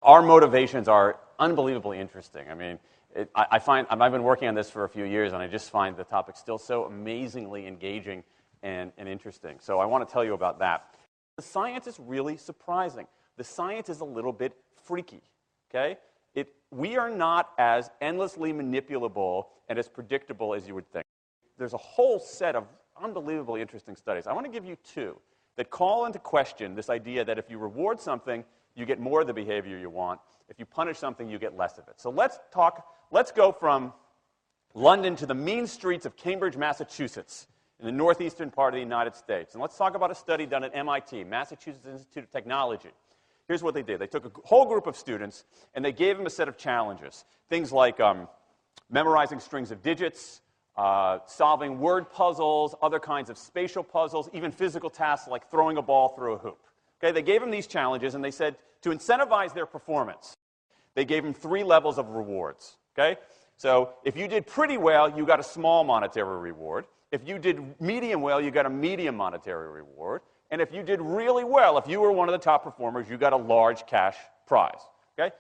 Our motivations are unbelievably interesting. I mean, I've been working on this for a few years, and I just find the topic still so amazingly engaging and interesting. So I want to tell you about that. The science is really surprising. The science is a little bit freaky, okay? We are not as endlessly manipulable and as predictable as you would think. There's a whole set of unbelievably interesting studies. I want to give you two that call into question this idea that if you reward something, you get more of the behavior you want. If you punish something, you get less of it. So let's go from London to the mean streets of Cambridge, Massachusetts, in the northeastern part of the United States. And let's talk about a study done at MIT, Massachusetts Institute of Technology. Here's what they did. They took a whole group of students, and they gave them a set of challenges. Things like memorizing strings of digits, solving word puzzles, other kinds of spatial puzzles, even physical tasks like throwing a ball through a hoop. Okay, they gave them these challenges, and they said to incentivize their performance, they gave them 3 levels of rewards. Okay? So if you did pretty well, you got a small monetary reward. If you did medium well, you got a medium monetary reward. And if you did really well, if you were one of the top performers, you got a large cash prize. Okay?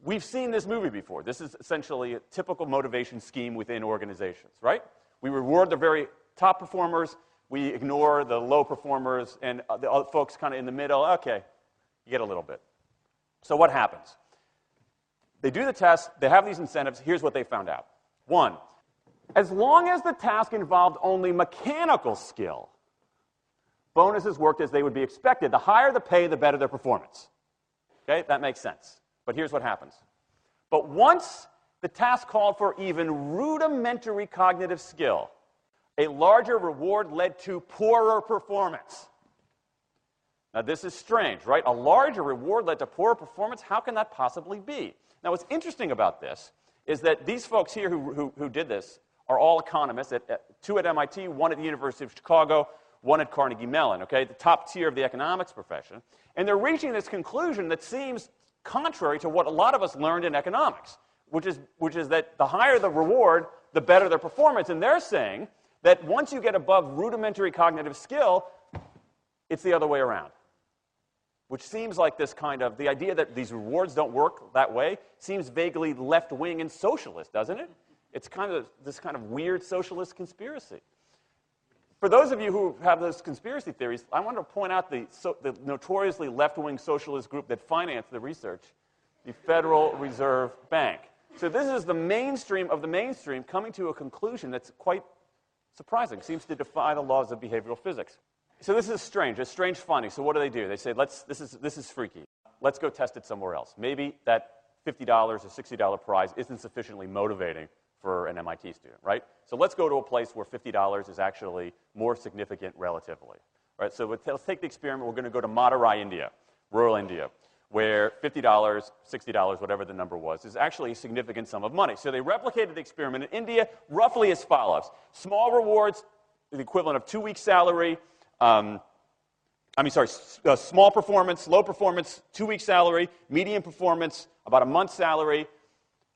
We've seen this movie before. This is essentially a typical motivation scheme within organizations, right? We reward the very top performers, we ignore the low performers, and the other folks kind of in the middle. Okay, you get a little bit. So what happens? They do the test, they have these incentives. Here's what they found out. 1, as long as the task involved only mechanical skill, bonuses worked as they would be expected. The higher the pay, the better their performance. Okay, that makes sense. But here's what happens. But once the task called for even rudimentary cognitive skill, a larger reward led to poorer performance. Now, this is strange, right? A larger reward led to poorer performance? How can that possibly be? Now, what's interesting about this is that these folks here who did this are all economists, 2 at MIT, 1 at the University of Chicago, 1 at Carnegie Mellon, okay, the top tier of the economics profession. And they're reaching this conclusion that seems contrary to what a lot of us learned in economics, which is that the higher the reward, the better their performance. And they're saying that once you get above rudimentary cognitive skill, it's the other way around. Which seems like this kind of, the idea that these rewards don't work that way seems vaguely left-wing and socialist, doesn't it? It's kind of this kind of weird socialist conspiracy. For those of you who have those conspiracy theories, I want to point out the notoriously left-wing socialist group that financed the research, the Federal Reserve Bank. So this is the mainstream of the mainstream coming to a conclusion that's quite surprising, seems to defy the laws of behavioral physics. So this is strange. It's strange finding. So what do? They say, this is freaky. Let's go test it somewhere else. Maybe that $50 or $60 prize isn't sufficiently motivating for an MIT student, right? So let's go to a place where $50 is actually more significant relatively, right? So let's take the experiment. We're going to go to Madurai, India, rural India, where $50, $60, whatever the number was, is actually a significant sum of money. So they replicated the experiment in India roughly as follows. Small rewards, the equivalent of 2 weeks' salary. Small performance, low performance, 2 weeks' salary. Medium performance, about a month's salary.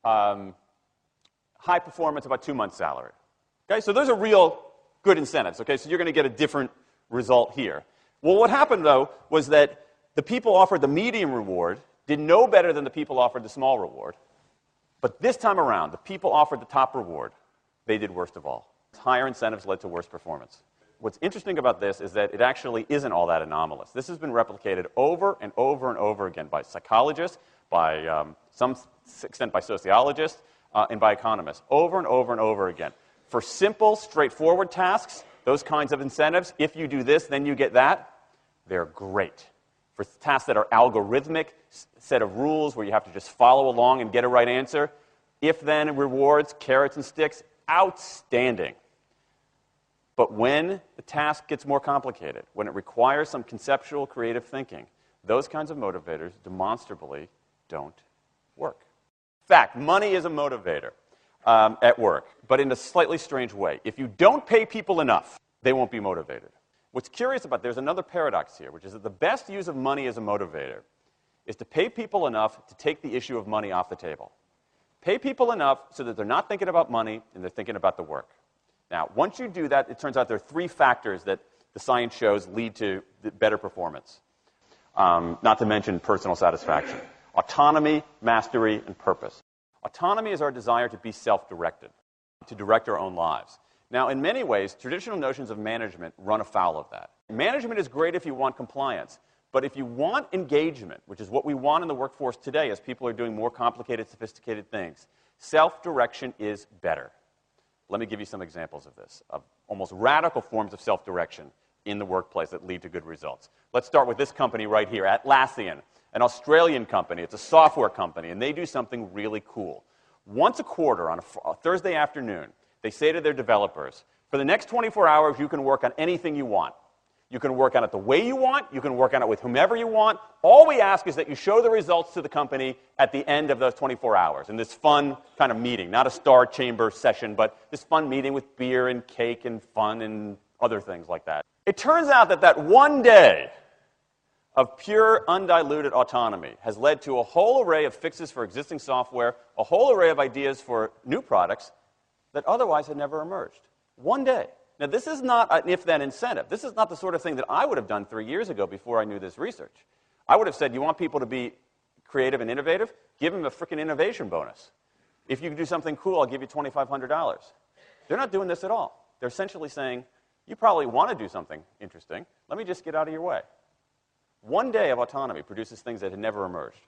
High performance, about 2 months' salary. Okay, so those are real good incentives. Okay, so you're going to get a different result here. Well, what happened, though, was that the people offered the medium reward did no better than the people offered the small reward. But this time around, the people offered the top reward. They did worst of all. Higher incentives led to worse performance. What's interesting about this is that it actually isn't all that anomalous. This has been replicated over and over and over again by psychologists, by some extent by sociologists, and by economists, over and over and over again. For simple, straightforward tasks, those kinds of incentives, if you do this, then you get that, they're great. For tasks that are algorithmic, set of rules where you have to just follow along and get a right answer, if-then rewards, carrots and sticks, outstanding. But when the task gets more complicated, when it requires some conceptual, creative thinking, those kinds of motivators demonstrably don't work. In fact, money is a motivator at work, but in a slightly strange way. If you don't pay people enough, they won't be motivated. What's curious about, there's another paradox here, which is that the best use of money as a motivator is to pay people enough to take the issue of money off the table. Pay people enough so that they're not thinking about money and they're thinking about the work. Now, once you do that, it turns out there are 3 factors that the science shows lead to better performance, not to mention personal satisfaction. Autonomy, mastery, and purpose. Autonomy is our desire to be self-directed, to direct our own lives. Now, in many ways, traditional notions of management run afoul of that. Management is great if you want compliance, but if you want engagement, which is what we want in the workforce today as people are doing more complicated, sophisticated things, self-direction is better. Let me give you some examples of this, of almost radical forms of self-direction in the workplace that lead to good results. Let's start with this company right here, Atlassian, an Australian company. It's a software company, and they do something really cool. Once a quarter, on a Thursday afternoon, they say to their developers, for the next 24 hours, you can work on anything you want. You can work on it the way you want. You can work on it with whomever you want. All we ask is that you show the results to the company at the end of those 24 hours in this fun kind of meeting, not a star chamber session, but this fun meeting with beer and cake and fun and other things like that. It turns out that that one day of pure, undiluted autonomy has led to a whole array of fixes for existing software, a whole array of ideas for new products that otherwise had never emerged. One day. Now, this is not an if-then incentive. This is not the sort of thing that I would have done 3 years ago before I knew this research. I would have said, you want people to be creative and innovative? Give them a freaking innovation bonus. If you can do something cool, I'll give you $2,500. They're not doing this at all. They're essentially saying, you probably want to do something interesting. Let me just get out of your way. One day of autonomy produces things that had never emerged.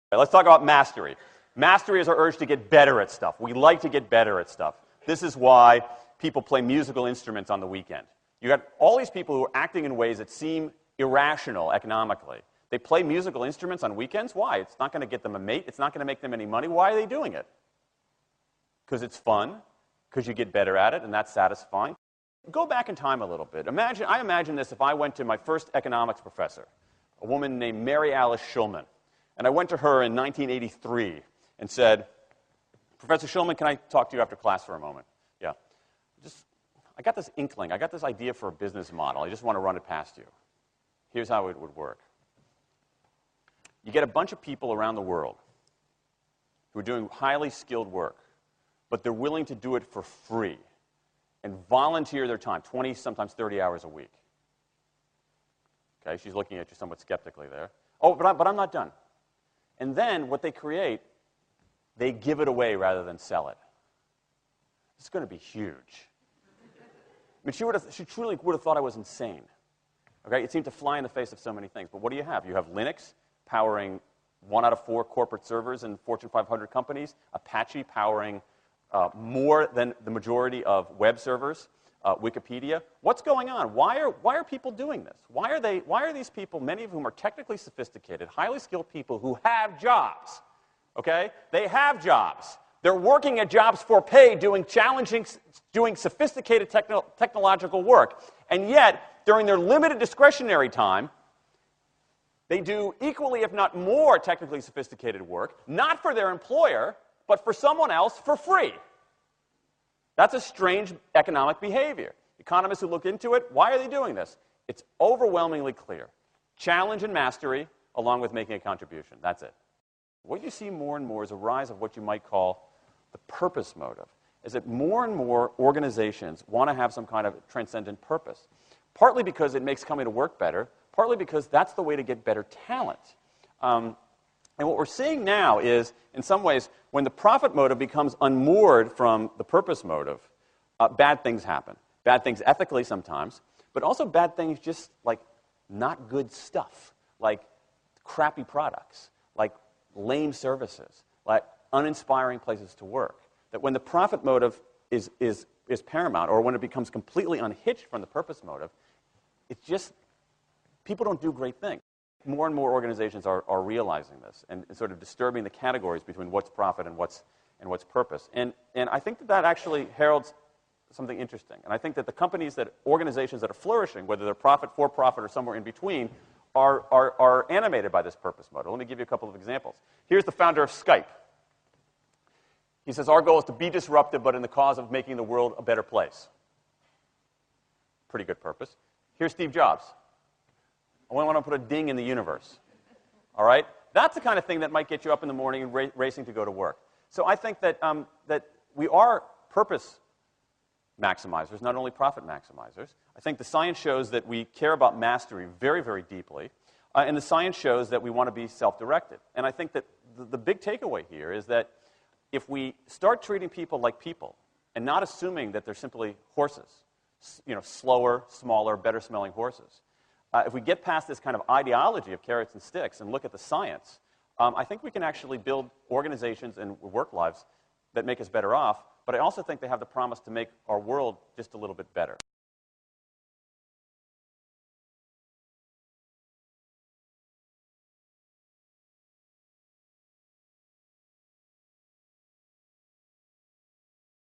Okay, let's talk about mastery. Mastery is our urge to get better at stuff. We like to get better at stuff. This is why people play musical instruments on the weekend. You got all these people who are acting in ways that seem irrational economically. They play musical instruments on weekends. Why? It's not going to get them a mate. It's not going to make them any money. Why are they doing it? Because it's fun, because you get better at it, and that's satisfying. Go back in time a little bit. I imagine this if I went to my first economics professor, a woman named Mary Alice Schulman, and I went to her in 1983 and said, Professor Schulman, can I talk to you after class for a moment? Yeah. I got this inkling. I got this idea for a business model. I just want to run it past you. Here's how it would work. You get a bunch of people around the world who are doing highly skilled work, but they're willing to do it for free and volunteer their time, 20, sometimes 30 hours a week. Okay, she's looking at you somewhat skeptically there. Oh, but I'm not done. And then what they create, they give it away rather than sell it. It's going to be huge. I mean, she truly would have thought I was insane. Okay, it seemed to fly in the face of so many things. But what do you have? You have Linux powering 1 out of 4 corporate servers in Fortune 500 companies, Apache powering more than the majority of web servers, Wikipedia. What's going on? Why are people doing this? Why are these people, many of whom are technically sophisticated, highly skilled people who have jobs? Okay, they have jobs. They're working at jobs for pay, doing sophisticated technological work. And yet, during their limited discretionary time, they do equally, if not more, technically sophisticated work, not for their employer, but for someone else for free. That's a strange economic behavior. Economists who look into it, why are they doing this? It's overwhelmingly clear. Challenge and mastery, along with making a contribution. That's it. What you see more and more is a rise of what you might call the purpose motive, is that more and more organizations want to have some kind of transcendent purpose, partly because it makes coming to work better, partly because that's the way to get better talent. And what we're seeing now is, in some ways, when the profit motive becomes unmoored from the purpose motive, bad things happen. Bad things ethically sometimes, but also bad things just like not good stuff, like crappy products, like lame services, like uninspiring places to work. That when the profit motive is paramount, or when it becomes completely unhitched from the purpose motive, it's just, people don't do great things. More and more organizations are realizing this and sort of disturbing the categories between what's profit and what's purpose. And I think that actually heralds something interesting. And I think that the organizations that are flourishing, whether they're profit, for-profit, or somewhere in between, are animated by this purpose motive. Let me give you a couple of examples. Here's the founder of Skype. He says, our goal is to be disruptive, but in the cause of making the world a better place. Pretty good purpose. Here's Steve Jobs. I want to put a ding in the universe. All right? That's the kind of thing that might get you up in the morning and racing to go to work. So I think that, that we are purpose maximizers, not only profit maximizers. I think the science shows that we care about mastery very, very deeply. And the science shows that we want to be self-directed. And I think that the big takeaway here is that if we start treating people like people and not assuming that they're simply horses, slower, smaller, better-smelling horses, if we get past this kind of ideology of carrots and sticks and look at the science, I think we can actually build organizations and work lives that make us better off, but I also think they have the promise to make our world just a little bit better.